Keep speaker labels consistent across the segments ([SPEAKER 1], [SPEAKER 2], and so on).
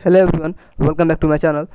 [SPEAKER 1] Hello everyone, welcome back to my channel.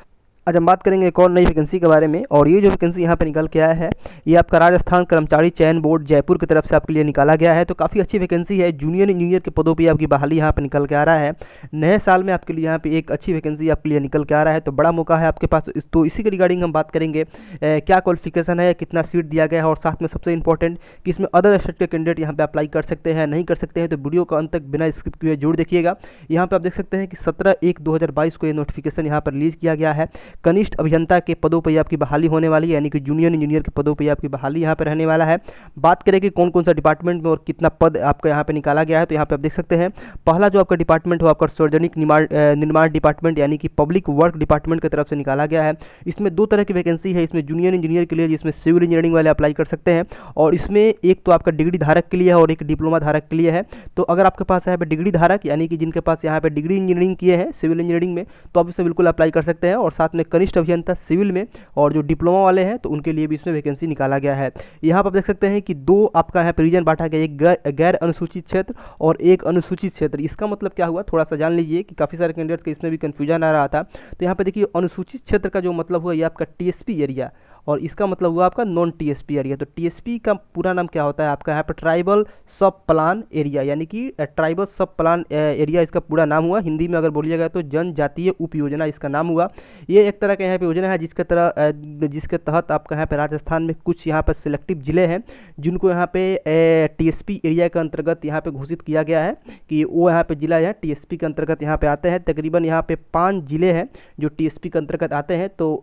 [SPEAKER 1] आज हम बात करेंगे एक और नई वैकेंसी के बारे में। और ये जो वैकेंसी यहाँ पे निकल के आया है, ये आपका राजस्थान कर्मचारी चयन बोर्ड जयपुर की तरफ से आपके लिए निकाला गया है। तो काफ़ी अच्छी वैकेंसी है। जूनियर इंजीनियर के पदों पे आपकी बहाली यहाँ पे निकल के आ रहा है। नए साल में आपके लिए यहाँ पे एक अच्छी वैकेंसी आपके लिए निकल के आ रहा है, तो बड़ा मौका है आपके पास। तो इसी के रिगार्डिंग हम बात करेंगे, क्या क्वालिफिकेशन है, कितना सीट दिया गया है, और साथ में सबसे इंपॉर्टेंट कि इसमें अदर स्टेट के कैंडिडेट यहाँ पे अप्लाई कर सकते हैं नहीं कर सकते हैं। तो वीडियो का अंत तक बिना स्किप किए जरूर देखिएगा। यहाँ पे आप देख सकते हैं कि 17/1/2022 को ये नोटिफिकेशन यहाँ पर रिलीज किया गया है। कनिष्ठ अभियंता के पदों पर आपकी बहाली होने वाली है, यानी कि जूनियर इंजीनियर के पदों पर आपकी बहाली यहाँ पर रहने वाला है। बात करें कि कौन कौन सा डिपार्टमेंट में और कितना पद आपका यहाँ पे निकाला गया है, तो यहाँ पे आप देख सकते हैं पहला जो आपका डिपार्टमेंट हो आपका सार्वजनिक निर्माण डिपार्टमेंट, यानी कि पब्लिक वर्क डिपार्टमेंट की तरफ से निकाला गया है। इसमें दो तरह की वैकेंसी है। इसमें जूनियर इंजीनियर के लिए, जिसमें सिविल इंजीनियरिंग वाले अप्लाई कर सकते हैं, और इसमें एक तो आपका डिग्री धारक के लिए है और एक डिप्लोमा धारक के लिए है। तो अगर आपके पास यहाँ पे डिग्री धारक, यानी कि जिनके पास यहाँ पे डिग्री इंजीनियरिंग किए हैं सिविल इंजीनियरिंग में, तो आप इसमें बिल्कुल अप्लाई कर सकते हैं। और साथ में कनिष्ठ अभियंता सिविल में और जो डिप्लोमा वाले हैं तो उनके लिए भी इसमें वैकेंसी निकाला गया है। यहाँ पर आप देख सकते हैं कि दो आपका यहाँ पे रीजन बांटा गया, एक गैर अनुसूचित क्षेत्र और एक अनुसूचित क्षेत्र। इसका मतलब क्या हुआ, थोड़ा सा जान लीजिए कि काफ़ी सारे कैंडिडेट के इसमें भी कन्फ्यूजन आ रहा था। तो यहाँ पे देखिए, अनुसूचित क्षेत्र का जो मतलब हुआ ये आपका टीएसपी एरिया, और इसका मतलब हुआ आपका नॉन टीएसपी एरिया। तो टीएसपी का पूरा नाम क्या होता है आपका, यहाँ पर ट्राइबल सब प्लान एरिया, यानी कि ट्राइबल सब प्लान एरिया इसका पूरा नाम हुआ। हिंदी में अगर बोलिएगा तो जनजातीय उप योजना इसका नाम हुआ। ये एक तरह का यहाँ पे योजना है जिसके तहत आपका यहाँ पे राजस्थान में कुछ यहाँ पर सिलेक्टिव जिले हैं जिनको यहाँ पे टीएसपी एरिया के अंतर्गत यहाँ पे घोषित किया गया है कि वो यहाँ पे जिला है टीएसपी के अंतर्गत यहाँ पे आते हैं। तकरीबन यहाँ पे 5 जिले हैं जो टीएसपी के अंतर्गत आते हैं। तो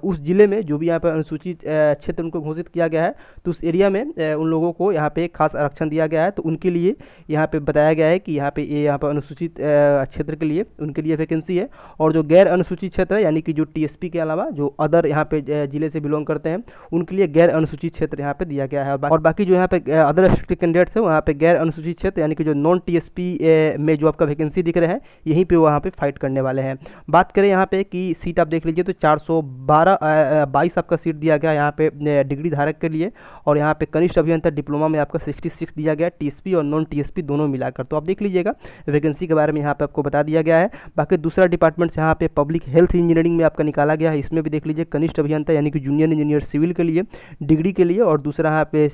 [SPEAKER 1] उस जिले में जो भी यहाँ पे अनुसूचित क्षेत्र उनको घोषित किया गया है, तो उस एरिया में उन लोगों को यहाँ पे खास आरक्षण दिया गया है। तो उनके लिए यहाँ पे बताया गया है कि यहाँ पे अनुसूचित क्षेत्र के लिए उनके लिए वैकेंसी है। और जो गैर अनुसूचित क्षेत्र है, यानी कि जो टीएसपी के अलावा जो अदर यहाँ पे जिले से बिलोंग करते हैं, उनके लिए गैर अनुसूचित क्षेत्र यहाँ पे दिया गया है। और बाकी जो यहाँ पे अदर स्टेट कैंडिडेट्स है वहाँ पे गैर अनुसूचित क्षेत्र, यानी कि जो नॉन टीएसपी में जो आपका वैकेंसी दिख रहे हैं, यहीं पे वहाँ पे फाइट करने वाले हैं। बात करें यहाँ पे कि सीट आप देख लीजिए तो 422 आपका सीट दिया गया यहाँ पे डिग्री धारक के लिए, और यहाँ पे कनिष्ठ अभियंता डिप्लोमा में आपका 66 दिया गया, टीएसपी और नॉन टीएसपी दोनों मिलाकर। तो आप देख लीजिएगा वैकेंसी के बारे में यहाँ पे आपको बता दिया गया है। बाकी दूसरा डिपार्टमेंट यहाँ पे पब्लिक हेल्थ इंजीनियरिंग में आपका निकाला गया है। इसमें भी देख लीजिए कनिष्ठ अभियंता यानी कि जूनियर इंजीनियर सिविल के लिए डिग्री के लिए, और दूसरा यहाँ पे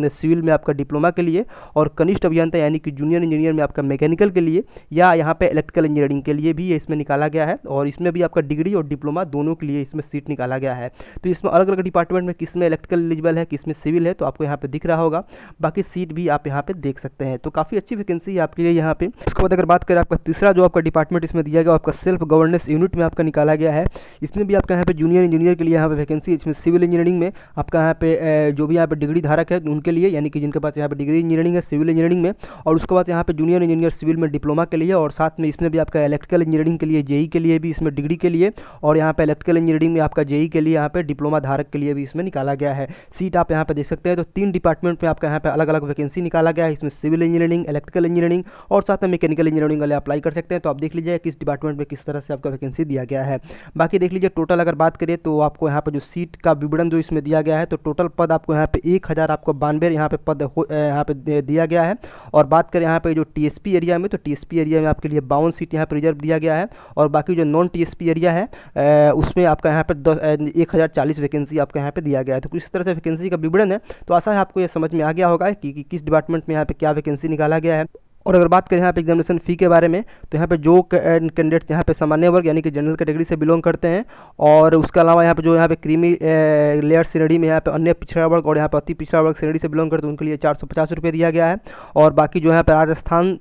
[SPEAKER 1] सिविल में आपका डिप्लोमा के लिए, और कनिष्ठ अभियंता यानी कि जूनियर इंजीनियर में आपका मैकेनिकल के लिए या यहाँ पे इलेक्ट्रिकल इंजीनियरिंग के लिए भी इसमें निकाला गया है। और इसमें भी आपका डिग्री और डिप्लोमा दोनों के लिए इसमें सीट निकाला गया है। तो इसमें अलग अलग डिपार्टमेंट में किस में इलेक्ट्रिकल एलिजिबल है, किस में सिविल है, तो आपको यहाँ पे दिख रहा होगा। बाकी सीट भी आप यहाँ पे देख सकते हैं। तो काफ़ी अच्छी वैकेंसी है आपके लिए यहाँ पे। उसके बाद अगर बात करें आपका तीसरा जो आपका डिपार्टमेंट इसमें दिया गया आपका सेल्फ गवर्नेंस यूनिट में आपका निकाला गया है। इसमें भी आपका यहाँ पे जूनियर इंजीनियर के लिए यहाँ पे वैकेंसी, इसमें सिविल इंजीनियरिंग में आपका यहाँ पे जो भी यहाँ पे डिग्री धारक है उनके लिए, यानी कि जिनके पास यहाँ पे डिग्री इंजीनियरिंग है सिविल इंजीनियरिंग में, और उसके बाद यहाँ पे जूनियर इंजीनियर सिविल में डिप्लोमा के लिए, और साथ में इसमें भी आपका इलेक्ट्रिकल इंजीनियरिंग के लिए जेई के लिए भी इसमें डिग्री के लिए, और यहाँ पे इलेक्ट्रिकल इंजीनियरिंग में आपका जेई के लिए यहाँ पे डिप्लोमा धारक के लिए भी इसमें निकाला गया है। सीट आप यहाँ पे देख सकते हैं। तो 3 डिपार्टमेंट में आपका यहाँ पे अलग अलग वैकेंसी निकाला गया है। इसमें सिविल इंजीनियरिंग, इलेक्ट्रिकल इंजीनियरिंग और साथ में मैकेनिकल इंजीनियरिंग वाले अप्लाई कर सकते हैं। तो आप देख लीजिए किस डिपार्टमेंट में किस तरह से आपका वैकेंसी दिया गया है। बाकी देख लीजिए टोटल अगर बात करें तो आपको यहाँ पे जो सीट का विवरण जो इसमें दिया गया है, तो टोटल पद आपको यहाँ पे 1000 आपको 92 यहाँ पे पद यहाँ पे दिया गया है। और बात करें यहाँ पे जो टीएसपी एरिया में, तो टीएसपी एरिया में आपके लिए 52 सीट यहाँ पे रिजर्व दिया गया है। और बाकी जो नॉन टीएसपी एरिया है उसमें आपका यहाँ पे 1040 वैकेंसी आपका यहाँ पे दिया गया है। तो किस तरह से वैकेंसी का विवरण है, तो आशा है आपको ये समझ में आ गया होगा कि किस डिपार्टमेंट में यहाँ पे क्या वैकेंसी निकाला गया है। और अगर बात करें यहाँ पे एग्जामिनेशन फ़ी के बारे में, तो यहाँ पे जो कैंडिडेट यहाँ पे सामान्य वर्ग यानी कि जनरल कैटेगरी से बिलोंग करते हैं, और उसके अलावा यहाँ पे जो यहाँ पे क्रीमी लेयर श्रेणी में यहाँ पे अन्य पिछड़ा वर्ग और यहाँ पे अति पिछड़ा वर्ग श्रेणी से बिलोंग करते हैं, उनके लिए 450 रुपये दिया गया है। और बाकी जो यहाँ पे राजस्थान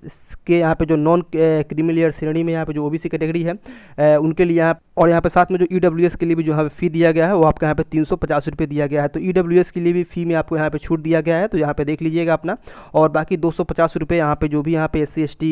[SPEAKER 1] के यहाँ पे जो नॉन क्रीमी लेयर श्रेणी में यहाँ पे जो ओबीसी कैटेगरी है उनके लिए यहाँ पे साथ में जो ईडब्ल्यूएस के लिए भी जो यहाँ पे फ़ी दिया गया है वो आपका यहाँ पे 350 रुपये दिया गया है। तो ईडब्ल्यूएस के लिए भी फ़ी में आपको यहाँ पे छूट दिया गया है, तो यहाँ पे देख लीजिएगा अपना। और बाकी 250 रुपये यहाँ पे जो भी यहाँ पे SC ST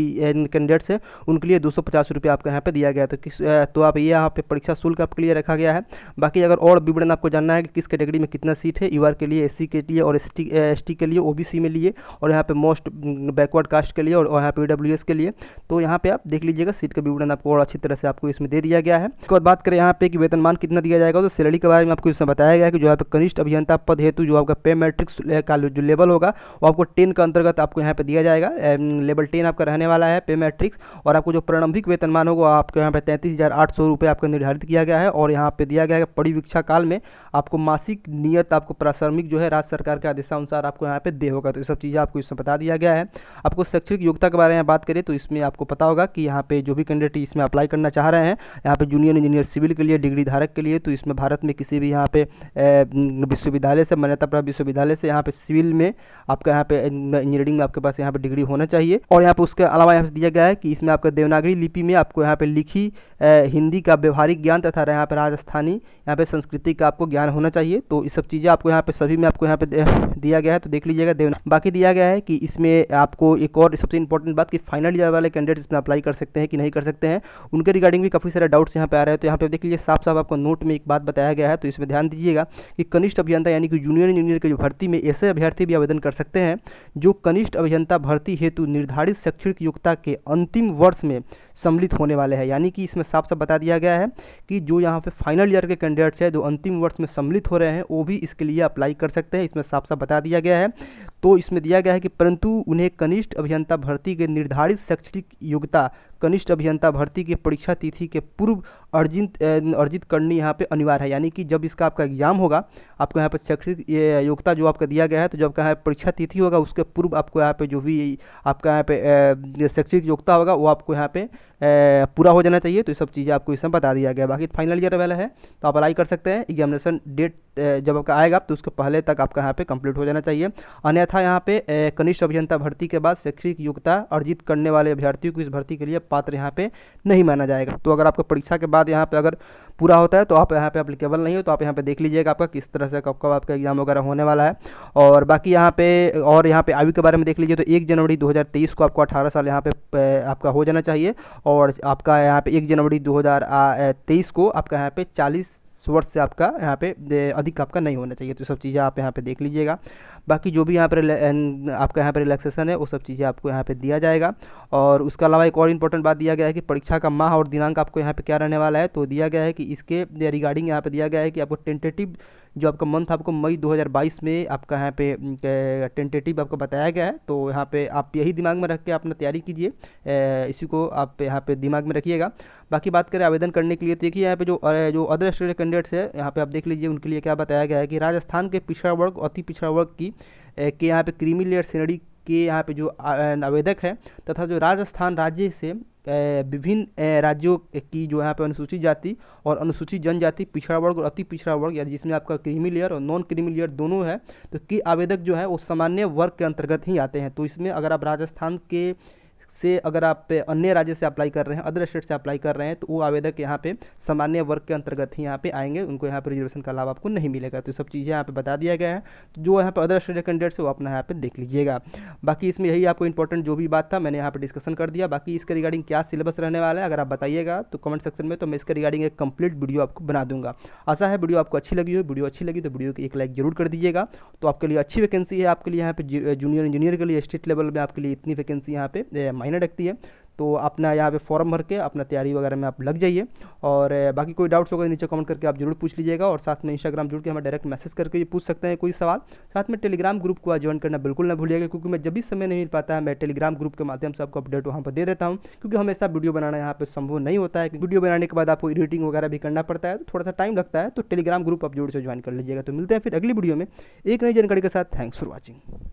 [SPEAKER 1] कैंडिडेट्स हैं उनके लिए 250 रुपये आपका यहाँ पे दिया गया है। तो आप ये यहाँ पे परीक्षा शुल्क आपके लिए रखा गया है। बाकी अगर और विवरण आपको जानना है कि किस कैटेगरी में कितना सीट है, यूआर के लिए, SC के लिए और ST के लिए, OBC में लिए, और यहाँ पे मोस्ट बैकवर्ड कास्ट के लिए और यहाँ पे EWS के लिए, तो यहाँ पे आप देख लीजिएगा सीट का विवरण आपको और अच्छी तरह से आपको इसमें दे दिया गया है। उसके बाद बात करें यहाँ पे कि वेतनमान कितना दिया जाएगा, तो सैलरी के बारे में आपको इसमें बताया गया है कि जो यहाँ पे कनिष्ठ अभियंता पद हेतु जो आपका पे मैट्रिक्स का जो लेवल होगा वो आपको 10 के अंतर्गत आपको यहाँ पे दिया जाएगा। लेवल 10 आपका रहने वाला है पे मैट्रिक्स। और आपको जो प्रारंभिक वेतनमान होगा आपको यहाँ पे 33,800 रुपये आपका निर्धारित किया गया है। और यहाँ पे दिया गया है परिवीक्षा काल में आपको मासिक नियत आपको प्राथमिक जो है राज्य सरकार के आदेशानुसार आपको यहाँ पे दे होगा। तो ये सब चीज़ें आपको इसमें बता दिया गया है। आपको शैक्षणिक योग्यता के बारे में बात करें तो इसमें आपको पता होगा कि यहाँ पे जो भी कैंडिडेट इसमें अप्लाई करना चाह रहे हैं, यहाँ पे जूनियर इंजीनियर सिविल के लिए डिग्री धारक के लिए, तो इसमें भारत में किसी भी यहाँ पे विश्वविद्यालय से, मान्यता प्राप्त विश्वविद्यालय से यहाँ पे सिविल में आपका यहाँ पे इंजीनियरिंग में आपके पास यहाँ पे डिग्री होना चाहिए। और यहाँ पे उसके अलावा यहाँ पे दिया गया है कि इसमें आपका देवनागरी लिपि में आपको यहाँ पे लिखी हिंदी का व्यवहारिक ज्ञान तथा यहाँ पे राजस्थानी यहाँ पे संस्कृति का आपको ज्ञान होना चाहिए। तो इस सब चीज़ें आपको यहाँ पे सभी में आपको यहाँ पे दिया गया है, तो देख लीजिएगा। बाकी दिया गया है कि इसमें आपको एक और सबसे इंपॉर्टेंट बात कि फाइनल ईयर वाले कैंडिडेट इसमें अप्लाई कर सकते हैं कि नहीं कर सकते हैं, उनके रिगार्डिंग भी काफ़ी सारे डाउट्स यहाँ पे आ रहे हैं। तो यहाँ पे देख लीजिए साफ साफ आपको नोट में एक बात बताया गया है, तो इसमें ध्यान दीजिएगा कि कनिष्ठ अभियंता यानी कि जूनियर इंजीनियर की जो भर्ती में ऐसे अभ्यर्थी भी आवेदन कर सकते हैं जो कनिष्ठ अभियंता भर्ती हेतु निर्धारित शैक्षणिक योग्यता के अंतिम वर्ष में सम्मिलित होने वाले हैं। यानी कि इसमें साफ साफ बता दिया गया है कि जो यहाँ पे फाइनल ईयर के कैंडिडेट्स हैं जो अंतिम वर्ष में सम्मिलित हो रहे हैं वो भी इसके लिए अप्लाई कर सकते हैं, इसमें साफ साफ बता दिया गया है। तो इसमें दिया गया है कि परंतु उन्हें कनिष्ठ अभियंता भर्ती के निर्धारित शैक्षणिक योग्यता कनिष्ठ अभियंता भर्ती की परीक्षा तिथि के पूर्व अर्जित करनी यहाँ पे अनिवार्य है। यानी कि जब इसका आपका एग्जाम होगा आपको यहाँ पे शैक्षणिक योग्यता जो आपका दिया गया है, तो जब आपका यहाँ परीक्षा तिथि होगा उसके पूर्व आपको यहाँ पे जो भी आपका यहाँ पे शैक्षणिक योग्यता होगा वो आपको यहाँ पे पूरा हो जाना चाहिए। तो ये सब चीज़ें आपको इसमें बता दिया गया। बाकी फाइनल ईयर वाला है तो आप अप्लाई कर सकते हैं। एग्जामिनेशन डेट जब आपका आएगा तो उसके पहले तक आपका यहाँ पे कंप्लीट हो जाना चाहिए। अन्यथा यहाँ पे कनिष्ठ अभियंता भर्ती के बाद शैक्षणिक योग्यता अर्जित करने वाले अभ्यर्थियों को इस भर्ती के लिए पात्र यहाँ पे नहीं माना जाएगा। तो अगर आपका परीक्षा के बाद यहाँ पे अगर पूरा होता है तो आप यहाँ पे अप्लीकेबल नहीं हो, तो आप यहाँ पे देख लीजिएगा आपका किस तरह से कब कब आपका एग्जाम वगैरह होने वाला है। और बाकी यहाँ पे आयु के बारे में देख लीजिए तो 1 जनवरी 2023 को आपको 18 साल यहाँ पे आपका हो जाना चाहिए। और आपका यहाँ पे 1 जनवरी 2023 को आपका यहाँ पे 40 वर्ष से आपका यहाँ पे अधिक आपका नहीं होना चाहिए। तो सब चीज़ें आप यहाँ पे देख लीजिएगा। बाकी जो भी यहाँ पर आपका यहाँ पे रिलैक्सेशन है वो सब चीज़ें आपको यहाँ पे दिया जाएगा। और उसके अलावा एक और इम्पोर्टेंट बात दिया गया है कि परीक्षा का माह और दिनांक आपको यहाँ पे क्या रहने वाला है। तो दिया गया है कि इसके रिगार्डिंग यहाँ पे दिया गया है कि आपको टेंटेटिव जो आपका मंथ आपको मई 2022 में आपका यहाँ पे टेंटेटिव आपको बताया गया है। तो यहाँ पे आप यही दिमाग में रख के अपना तैयारी कीजिए, इसी को आप यहाँ पे दिमाग में रखिएगा। बाकी बात करें आवेदन करने के लिए तो देखिए यहाँ पे जो अदर स्टेट कैंडिडेट्स है यहाँ पे आप देख लीजिए उनके लिए क्या बताया गया है कि राजस्थान के पिछड़ा वर्ग अति पिछड़ा वर्ग के यहाँ पे क्रीमी लेयर श्रेणी के यहाँ पे जो आवेदक है तथा जो राजस्थान राज्य से विभिन्न राज्यों की जो यहाँ पे अनुसूचित जाति और अनुसूचित जनजाति पिछड़ा वर्ग और अति पिछड़ा वर्ग या जिसमें आपका क्रीमी लेयर और नॉन क्रीमी लेयर दोनों है, तो के आवेदक जो है वो सामान्य वर्ग के अंतर्गत ही आते हैं। तो इसमें अगर आप राजस्थान के से अगर आप अन्य राज्य से अप्लाई कर रहे हैं, अदर स्टेट से अप्लाई कर रहे हैं, तो वो आवेदक यहाँ पे सामान्य वर्ग के अंतर्गत ही यहाँ पे आएंगे, उनको यहाँ पे रिजर्वेशन का लाभ आपको नहीं मिलेगा। तो सब चीज़ें यहाँ पे बता दिया गया है। तो जो यहाँ पे अदर स्टेट कैंडिडेट्स है वो अपना यहाँ पे देख लीजिएगा। बाकी इसमें यही आपको इंपॉर्टेंट जो भी बात था मैंने यहाँ पे डिस्कशन कर दिया। बाकी इसके रिगार्डिंग क्या सिलेबस रहने वाला है अगर आप बताइएगा तो कमेंट सेक्शन में, तो मैं इसके रिगार्डिंग एक कंप्लीट वीडियो आपको बना दूंगा। आशा है वीडियो आपको अच्छी लगी हो। वीडियो अच्छी लगी तो वीडियो की एक लाइक जरूर कर दीजिएगा। तो आपके लिए अच्छी वैकेंसी है, आपके लिए यहाँ पे जूनियर इंजीनियर के लिए स्टेट लेवल में आपके लिए इतनी वैकेंसी यहाँ पे मायने रखती है। तो अपना यहाँ पे फॉर्म भर के अपना तैयारी वगैरह में आप लग जाइए। और बाकी कोई डाउट्स होगा नीचे कमेंट करके आप जरूर पूछ लीजिएगा। और साथ में इंस्टाग्राम जुड़ के हमें डायरेक्ट मैसेज करके पूछ सकते हैं कोई सवाल। साथ में टेलीग्राम ग्रुप को ज्वाइन करना बिल्कुल ना भूलिएगा, क्योंकि मैं जब भी समय नहीं मिल पाता है मैं टेलीग्राम ग्रुप के माध्यम से आपको अपडेट वहाँ पर दे देता हूँ, क्योंकि हमेशा वीडियो बनाना यहाँ पे संभव नहीं होता है। वीडियो बनाने के बाद आपको एडिटिंग वगैरह भी करना पड़ता है, तो थोड़ा सा टाइम लगता है। तो टेलीग्राम ग्रुप आप जरूर से ज्वाइन कर लीजिएगा। तो मिलते हैं फिर अगली वीडियो में एक नई जानकारी के साथ। Thanks for watching.